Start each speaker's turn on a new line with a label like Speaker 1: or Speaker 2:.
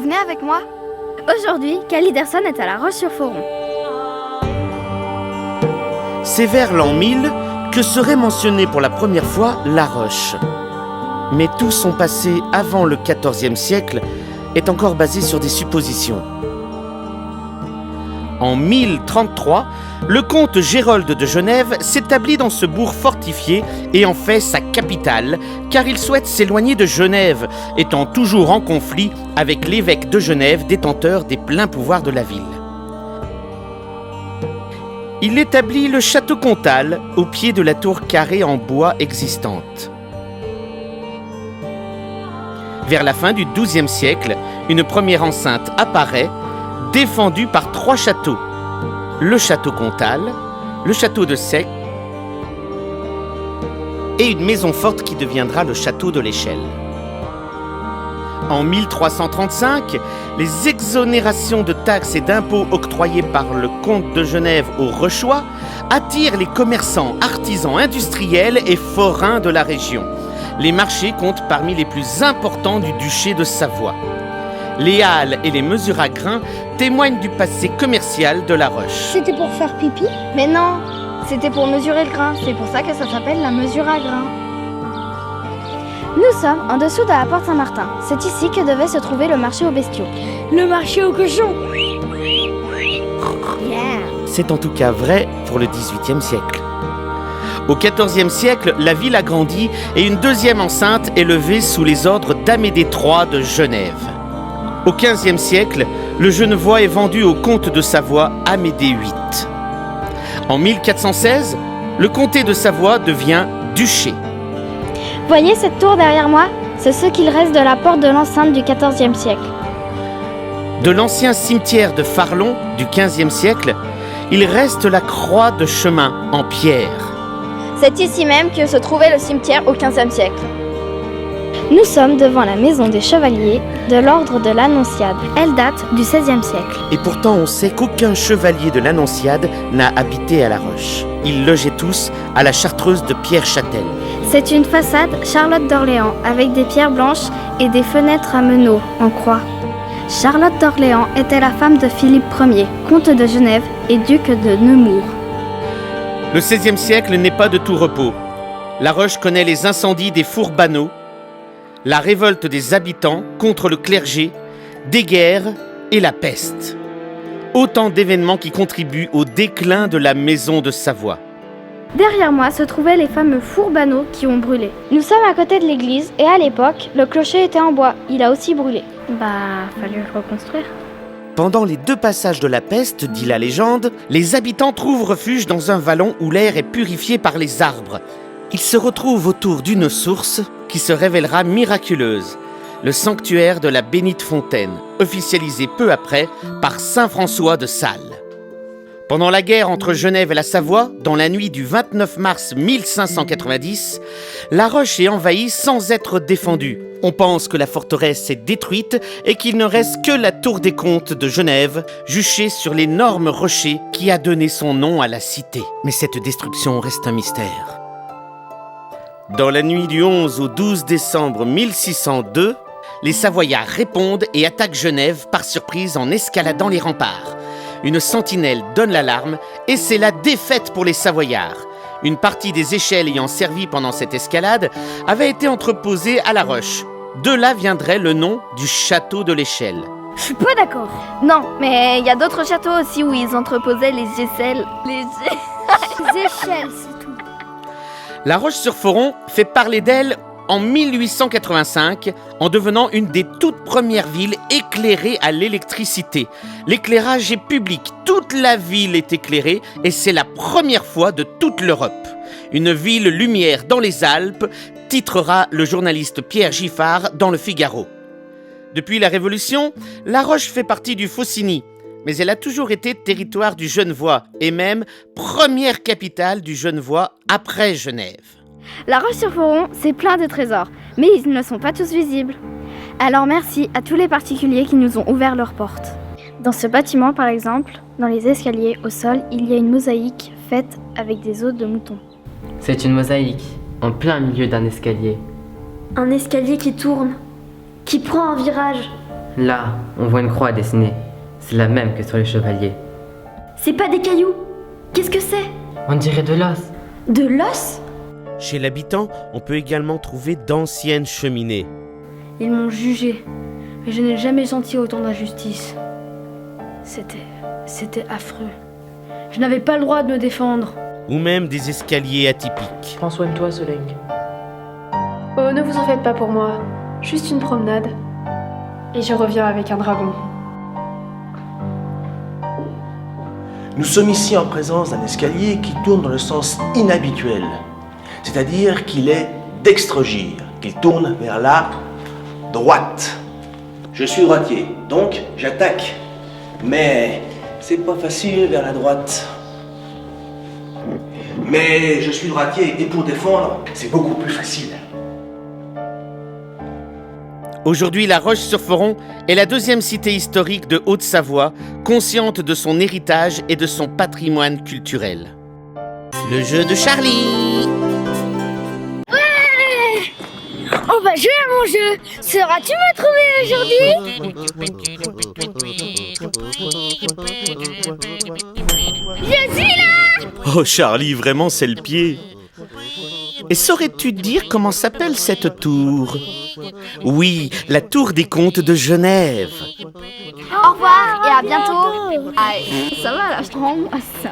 Speaker 1: venez avec moi?
Speaker 2: Aujourd'hui, Caliderson est à La Roche-sur-Foron.
Speaker 3: C'est vers l'an 1000 que serait mentionnée pour la première fois La Roche. Mais tout son passé avant le XIVe siècle est encore basé sur des suppositions. En 1033, le comte Gérold de Genève s'établit dans ce bourg fortifié et en fait sa capitale, car il souhaite s'éloigner de Genève, étant toujours en conflit avec l'évêque de Genève, détenteur des pleins pouvoirs de la ville. Il établit le château comtal au pied de la tour carrée en bois existante. Vers la fin du XIIe siècle, une première enceinte apparaît, défendue par 3 châteaux. Le château comtal, le château de Sec et une maison forte qui deviendra le château de l'Échelle. En 1335, les exonérations de taxes et d'impôts octroyées par le comte de Genève aux Rechois attirent les commerçants, artisans, industriels et forains de la région. Les marchés comptent parmi les plus importants du duché de Savoie. Les halles et les mesures à grains témoignent du passé commercial de La Roche.
Speaker 4: C'était pour faire pipi?
Speaker 2: Mais non, c'était pour mesurer le grain. C'est pour ça que ça s'appelle la mesure à grains. Nous sommes en dessous de la porte Saint-Martin. C'est ici que devait se trouver le marché aux bestiaux.
Speaker 4: Le marché aux cochons!
Speaker 3: C'est en tout cas vrai pour le XVIIIe siècle. Au XIVe siècle, la ville a grandi et une deuxième enceinte est levée sous les ordres d'Amédée III de Genève. Au XVe siècle, le Genevois est vendu au comte de Savoie Amédée VIII. En 1416, le comté de Savoie devient duché.
Speaker 2: Voyez cette tour derrière moi? C'est ce qu'il reste de la porte de l'enceinte du XIVe siècle.
Speaker 3: De l'ancien cimetière de Farlon du XVe siècle, il reste la croix de chemin en pierre.
Speaker 2: C'est ici même que se trouvait le cimetière au XVe siècle. Nous sommes devant la maison des chevaliers de l'ordre de l'Annonciade. Elle date du XVIe siècle.
Speaker 3: Et pourtant, on sait qu'aucun chevalier de l'Annonciade n'a habité à La Roche. Ils logeaient tous à la chartreuse de Pierre Châtel.
Speaker 2: C'est une façade Charlotte d'Orléans avec des pierres blanches et des fenêtres à meneaux en croix. Charlotte d'Orléans était la femme de Philippe Ier, comte de Genève et duc de Nemours.
Speaker 3: Le XVIe siècle n'est pas de tout repos. La Roche connaît les incendies des Fourbaneaux, la révolte des habitants contre le clergé, des guerres et la peste. Autant d'événements qui contribuent au déclin de la maison de Savoie.
Speaker 2: Derrière moi se trouvaient les fameux Fourbaneaux qui ont brûlé. Nous sommes à côté de l'église et à l'époque, le clocher était en bois. Il a aussi brûlé. Fallu le reconstruire.
Speaker 3: Pendant les 2 passages de la peste, dit la légende, les habitants trouvent refuge dans un vallon où l'air est purifié par les arbres. Ils se retrouvent autour d'une source qui se révélera miraculeuse, le sanctuaire de la Bénite Fontaine, officialisé peu après par saint François de Sales. Pendant la guerre entre Genève et la Savoie, dans la nuit du 29 mars 1590, La Roche est envahie sans être défendue. On pense que la forteresse est détruite et qu'il ne reste que la tour des comtes de Genève, juchée sur l'énorme rocher qui a donné son nom à la cité. Mais cette destruction reste un mystère. Dans la nuit du 11 au 12 décembre 1602, les Savoyards répondent et attaquent Genève par surprise en escaladant les remparts. Une sentinelle donne l'alarme et c'est la défaite pour les Savoyards. Une partie des échelles ayant servi pendant cette escalade avait été entreposée à La Roche. De là viendrait le nom du château de l'Échelle.
Speaker 4: Je suis pas d'accord.
Speaker 2: Non, mais il y a d'autres châteaux aussi où ils entreposaient les aisselles.
Speaker 4: Les échelles, c'est tout.
Speaker 3: La Roche-sur-Foron fait parler d'elle en 1885 en devenant une des toutes premières villes éclairées à l'électricité. L'éclairage est public, toute la ville est éclairée et c'est la première fois de toute l'Europe. Une ville lumière dans les Alpes, titrera le journaliste Pierre Giffard dans le Figaro. Depuis la Révolution, La Roche fait partie du Faucigny, mais elle a toujours été territoire du Genevois et même première capitale du Genevois après Genève.
Speaker 2: La Roche-sur-Foron, c'est plein de trésors, mais ils ne sont pas tous visibles. Alors merci à tous les particuliers qui nous ont ouvert leurs portes. Dans ce bâtiment, par exemple, dans les escaliers au sol, il y a une mosaïque faite avec des os de mouton.
Speaker 5: C'est une mosaïque, en plein milieu d'un escalier.
Speaker 4: Un escalier qui tourne, qui prend un virage.
Speaker 5: Là, on voit une croix dessinée. C'est la même que sur les chevaliers.
Speaker 1: C'est pas des cailloux. Qu'est-ce que c'est?
Speaker 5: On dirait de l'os.
Speaker 1: De l'os?
Speaker 3: Chez l'habitant, on peut également trouver d'anciennes cheminées.
Speaker 4: Ils m'ont jugé, mais je n'ai jamais senti autant d'injustice. C'était affreux. Je n'avais pas le droit de me défendre.
Speaker 3: Ou même des escaliers atypiques.
Speaker 6: Prends soin de toi, Soleng. Oh, ne vous en faites pas pour moi. Juste une promenade. Et je reviens avec un dragon.
Speaker 7: Nous sommes ici en présence d'un escalier qui tourne dans le sens inhabituel. C'est-à-dire qu'il est dextre-gire, qu'il tourne vers la droite. Je suis droitier, donc j'attaque. Mais c'est pas facile vers la droite. Mais je suis droitier et pour défendre, c'est beaucoup plus facile.
Speaker 3: Aujourd'hui, La Roche-sur-Foron est la deuxième cité historique de Haute-Savoie, consciente de son héritage et de son patrimoine culturel. Le jeu de Charlie.
Speaker 4: On va jouer à mon jeu. Sauras-tu me trouver aujourd'hui? Je suis là!
Speaker 3: Oh Charlie, vraiment c'est le pied. Et saurais-tu dire comment s'appelle cette tour? Oui, la tour des comtes de Genève.
Speaker 2: Au revoir et à bientôt. Ah, ça va là, je te rends ça.